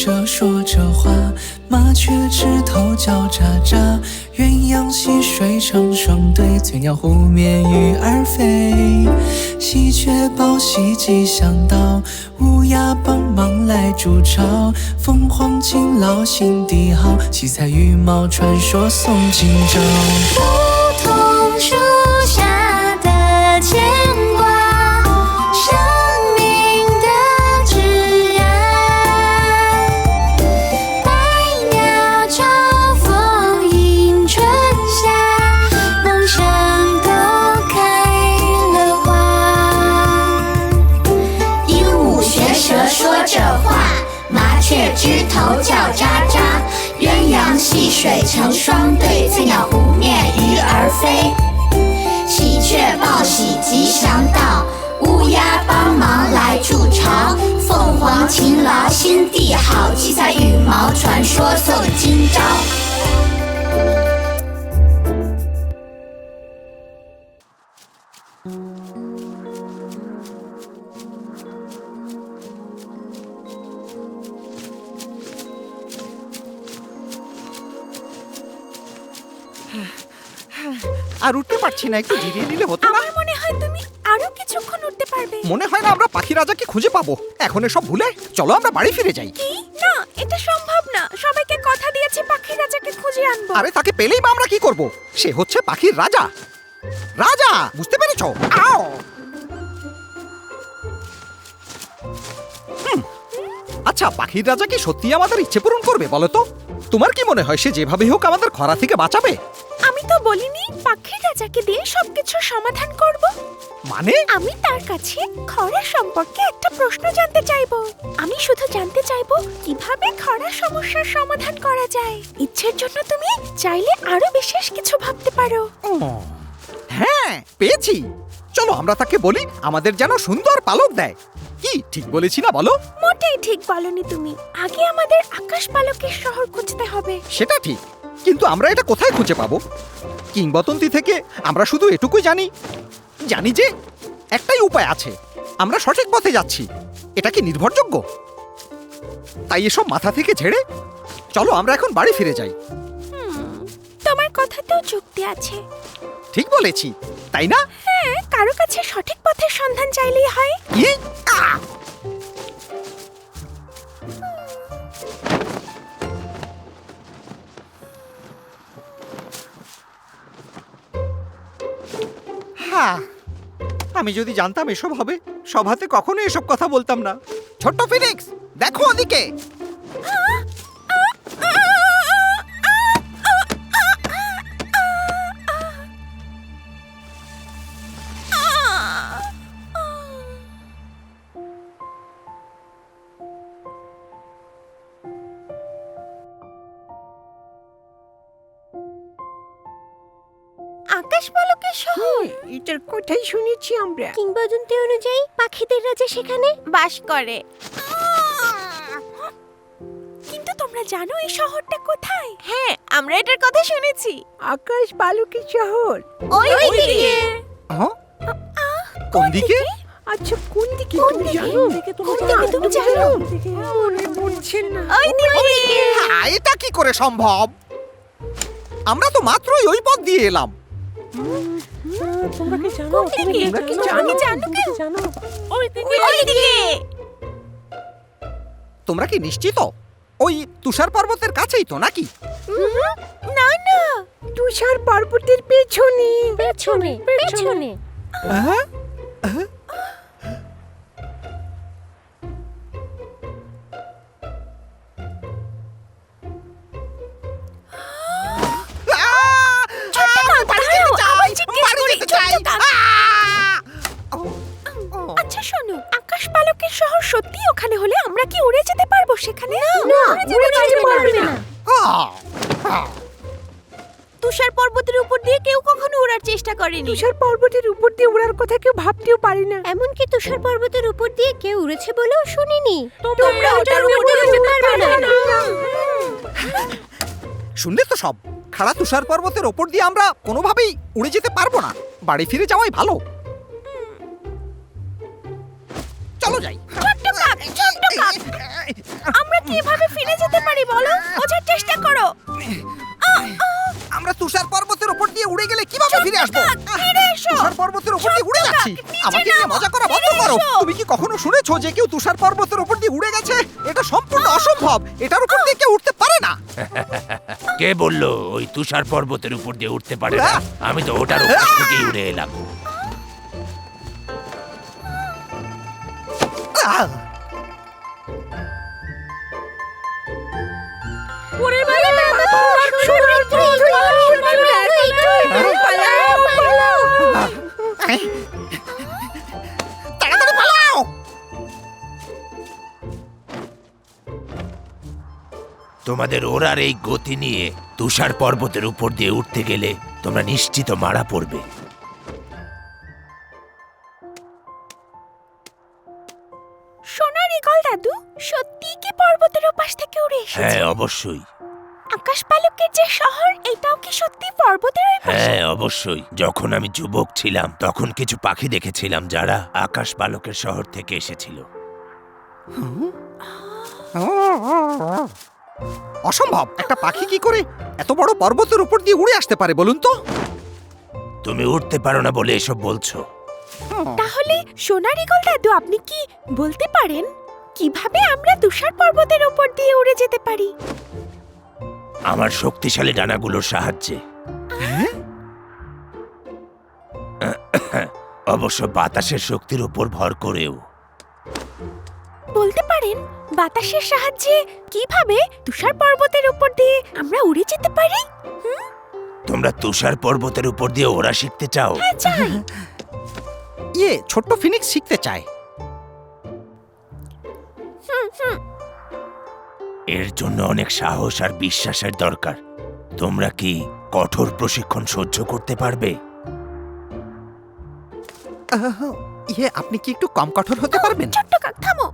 蛇说着话，麻雀枝头叫喳喳，鸳鸯戏水成双对，翠鸟湖面鱼儿飞。喜鹊报喜吉祥到，乌鸦帮忙来筑巢，凤凰勤劳心地好，七彩羽毛传说送今朝。梧桐树下的牵挂，生命的挚爱。百鸟朝凤迎春夏，梦想都开了花。鹦鹉学舌说着话，麻雀枝头叫喳喳，鸳鸯戏水成双对，翠鸟湖面鱼儿飞。喜鹊报喜吉祥到，乌鸦帮忙来筑巢，凤凰勤劳心地好，七彩羽毛传说送今朝。আর উঠতে পারছি না, একটু জিরিয়ে নিলে হতো না? আমার মনে হয় তুমি আরো কিছুক্ষণ উঠতে পারবে। মনে হয় না আমরা পাখি রাজাকে খুঁজে পাবো। এখন এসব ভুলে চলো আমরা বাড়ি ফিরে যাই। কি না, এটা সম্ভব না। সবাইকে কথা দিয়েছি পাখি রাজাকে খুঁজে আনবো। আরে তাকে পেলেই বা আমরা কি করব? সে হচ্ছে পাখির রাজা। রাজা, বুঝতে পেরেছো? আও! আচ্ছা, পাখির রাজা কি সত্যি আমাদের ইচ্ছে পূরণ করবে বলো তো? তোমার কি মনে হয় সে যেভাবে হোক আমাদের খরা থেকে বাঁচাবে? আমি তো বলিনি পাখি রাজাকে দিয়ে সবকিছুর সমাধান করব। মানে? আমি তার কাছে খরা সম্পর্কে একটা প্রশ্ন জানতে চাইবো। আমি শুধু জানতে চাইবো কিভাবে খরা সমস্যার সমাধান করা যায়। ইচ্ছের জন্য তুমি চাইলে আরো বিশেষ কিছু ভাবতে পারো। হ্যাঁ, পেয়েছি। চলো আমরা তাকে বলি আমাদের যেন সুন্দর পালক দেয়। কি ঠিক বলেছি না বলো? মোটেই ঠিক বলনি তুমি। আগে আমাদের আকাশ পালকের শহর খুঁজতে হবে। সেটা ঠিক, কিন্তু আমরা এটা কোথায় খুঁজে পাবো? কিংবদন্তি থেকে আমরা শুধু এটুকুই জানি যে একটাই উপায় আছে, আমরা সঠিক পথে যাচ্ছি। এটা কি নির্ভরযোগ্য? তাই এসব মাথা থেকে ঝেড়ে চলো আমরা এখন বাড়ি ফিরে যাই। তোমার কথাতেও যুক্তি আছে। ঠিক বলেছি, তাই না? হ্যাঁ, কারো কাছে সঠিক পথের সন্ধান চাইলেই হয়। কি? আমি যদি জানতাম এসব হবে, সভাতে কখনো এসব কথা বলতাম না। ছোট্ট ফিনিক্স, দেখো ওদিকে। আকাশ পালকের শহর, এটার কথাই শুনেছি আমরা। কিংবদন্তি অনুযায়ী পাখিদের রাজা সেখানে বাস করে। কিন্তু তোমরা জানো এই শহরটা কোথায়? হ্যাঁ, আমরা এটার কথা শুনেছি। আকাশ পালকের শহর। ওইদিকে। কোন দিকে? আচ্ছা, কোন দিকে তুমি জানো? কোন দিকে তুমি জানো? মনে পড়ছে না। হ্যাঁ, এটা কি করে সম্ভব? আমরা তো মাত্রই ওই পথ দিয়ে এলাম। তোমরা কি জানো? তোমরা কি জানো? ওইদিকে। তোমরা কি নিশ্চিত? ওই তুষার পর্বতের কাছেই তো নাকি? না না, তুষার পর্বতের পেছনে। পেছনে। আচ্ছা শোনো, আকাশ পালকের শহর সত্যি ওখানে হলে আমরা কি উড়ে যেতে পারবো সেখানে? না, উড়ে যেতে পারবে না। তুষার পর্বতের উপর দিয়ে কেউ কখনো ওড়ার চেষ্টা করেনি। তুষার পর্বতের উপর দিয়ে উড়ার কথা কেউ ভাবতেও পারে না। এমনকি তুষার পর্বতের উপর দিয়ে কেউ উড়েছে বলেও শুনিনি। তোমরা ওটার উপর দিয়ে যেতে পারবে না। শুনলে তো সব? খাড়া তুষার পর্বতের ওপর দিয়ে আমরা কোনোভাবেই উড়ে যেতে পারবো না। বাড়ি ফিরে যাওয়াই ভালো। চলো যাই। ছোট্ট কাক, আমরা কিভাবে ফিরে যেতে পারি বলো? বোঝার চেষ্টা করো। আমরা তুষার পর্বতের উপর দিয়ে উড়ে গেলে কিভাবে ফিরে আসবো? ফিরে এসো। তুষার পর্বতের উপর দিয়ে উড়ে যাচ্ছি। নিচে আমাকে নিয়ে নামো, মজা করা বন্ধ ফিরে করো। এসো। তুমি কি কখনো শুনেছো যে কেউ তুষার পর্বতের উপর দিয়ে উড়ে গেছে? এটা সম্পূর্ণ অসম্ভব। এটার উপর দিয়ে কেউ উঠতে পারে না। কে বললো ওই তুষার পর্বতের উপর দিয়ে উঠতে পারে না? আমি তো ওটার উপর থেকেই উড়ে এলাম। আহ! ওরে বাবা, সোনার ফুল, পালাও, পালাও। তাড়াতাড়ি পালাও! তোমাদের ওড়ার এই গতি নিয়ে তুষার পর্বতের উপর দিয়ে উঠতে গেলে তোমরা নিশ্চিত মারা পড়বে। সোনার ঈগল দাদু, সত্যি কি পর্বতের ওপাশ থেকে উড়ে এসেছে? হ্যাঁ অবশ্যই, আকাশ পালকের যে শহর, এটাও কি সত্যি পর্বতের ওই পাশে? হ্যাঁ অবশ্যই। যখন আমি যুবক ছিলাম তখন কিছু পাখি দেখেছিলাম যারা আকাশ বালকের শহর থেকে এসেছিল। অসম্ভব। একটা পাখি কি করে এত বড় পর্বতের উপর দিয়ে উড়ে আসতে পারে বলুন তো? তুমি উঠতে পারো না বলে এসব বলছো। তাহলে সোনার ঈগল দাদু, আপনি কি বলতে পারেন কিভাবে আমরা তুষার পর্বতের উপর দিয়ে উড়ে যেতে পারি? আমার শক্তিশালী ডানাগুলোর সাহায্যে। অবশ্য বাতাসের শক্তির উপর ভর করেও। বলতে পারেন বাতাসের সাহায্যে কিভাবে তুষার পর্বতের উপর দিয়ে আমরা উড়ে যেতে পারি? তোমরা তুষার পর্বতের উপর দিয়ে ওড়া শিখতে চাও? হ্যাঁ, চাই। ছোট্ট ফিনিক্স শিখতে চায়। এর জন্য অনেক সাহস আর বিশ্বাসের দরকার। তোমরা কি কঠোর প্রশিক্ষণ সহ্য করতে পারবে? আপনি কি একটু কম কঠোর হতে পারবেন? ছোট্ট কাক, থামো।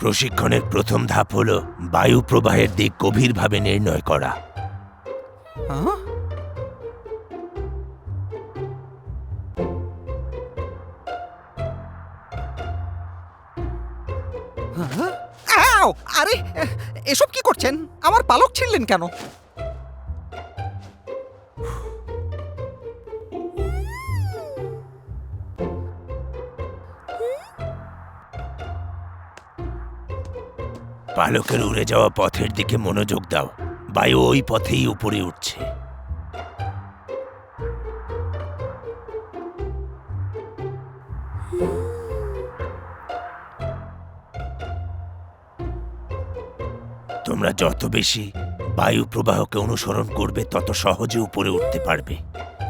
প্রশিক্ষণের প্রথম ধাপ হলো বায়ু প্রবাহের দিক গভীরভাবে নির্ণয় করা। হ্যাঁ? আউ! আরে এসব কি করছেন? আমার পালক ছিঁড়লেন কেন? পালকের উড়ে যাওয়া পথের দিকে মনোযোগ দাও। বায়ু ওই পথেই উপরে উঠছে। তোমরা যত বেশি বায়ু প্রবাহকে অনুসরণ করবে তত সহজে উপরে উঠতে পারবে।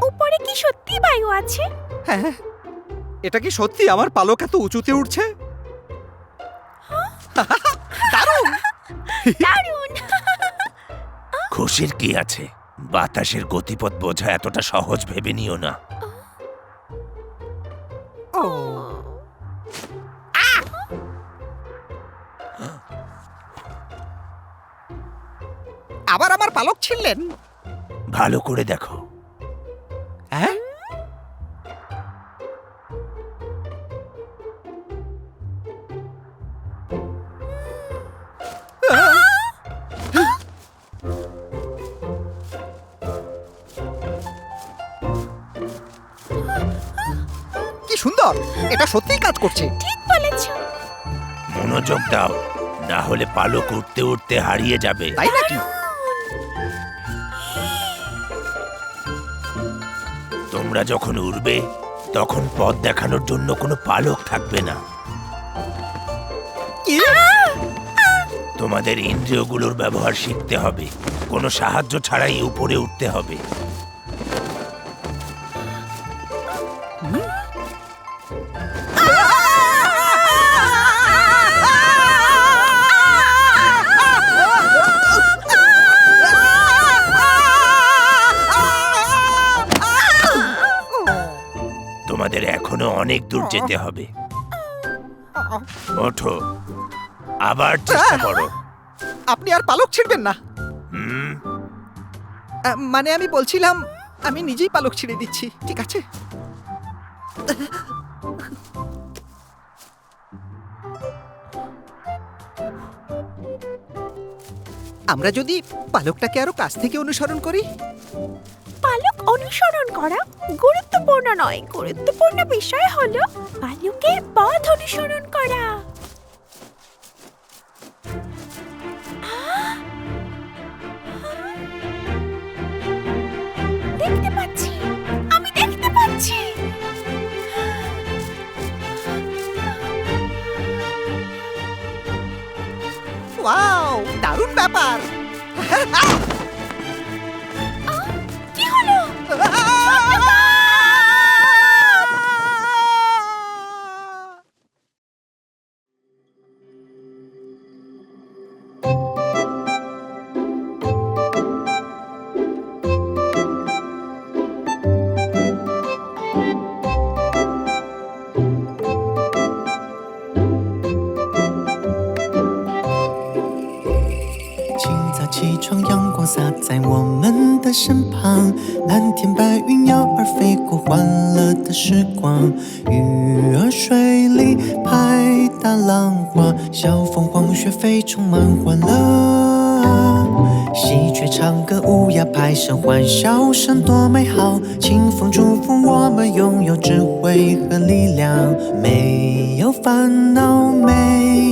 উপরে কি সত্যি বায়ু আছে? হ্যাঁ, এটা কি সত্যি আমার পালক এত উঁচুতে উঠছে? দারুণ! দারুণ! খুশির কি আছে? বাতাসের গতিপথ বোঝা এতটা সহজ ভেবে নিও না। ও আবার আমার পালক ছিঁড়লেন? ভালো করে দেখো। হ্যাঁ? কি সুন্দর! এটা সত্যিই কাজ করছে। ঠিক বলেছো। মনোযোগ দাও, না হলে পালক উঠতে উঠতে হারিয়ে যাবে। তাই নাকি? তোমরা যখন উড়বে তখন পথ দেখানোর জন্য কোনো পালক থাকবে না। কি? তোমাদের ইন্দ্রিয়গুলোর ব্যবহার শিখতে হবে। কোনো সাহায্য ছাড়াই উপরে উঠতে হবে। অনেক দূর যেতে হবে। ওঠো, আবার চেষ্টা করো। আপনি আর পালক ছিঁড়বেন না। হুম, মানে আমি বলছিলাম, আমি নিজেই পালক ছিঁড়ে দিচ্ছি, ঠিক আছে? আমরা যদি পালকটাকে আরো কাছ থেকে অনুসরণ করি। পালক অনুসরণ করা গুরুত্বপূর্ণ নয়, গুরুত্বপূর্ণ বিষয় হলো পালকের পথ অনুসরণ করা। দেখতে পাচ্ছি, আমি দেখতে পাচ্ছি। ওয়াও, দারুণ ব্যাপার। কি হলো?清早起床，阳光洒在我们的身旁，蓝天白云鸟儿飞过，欢乐的时光。鱼儿水里拍打浪花，小凤凰学飞充满欢乐。喜鹊唱歌，乌鸦拍声，欢笑声多美好。清风祝福我们拥有智慧和力量，没有烦恼，没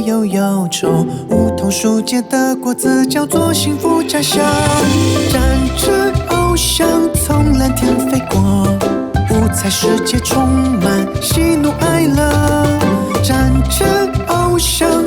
有忧愁，梧桐树结的果子叫做幸福家乡。展翅翱翔，从蓝天飞过，五彩世界充满喜怒哀乐。展翅翱翔，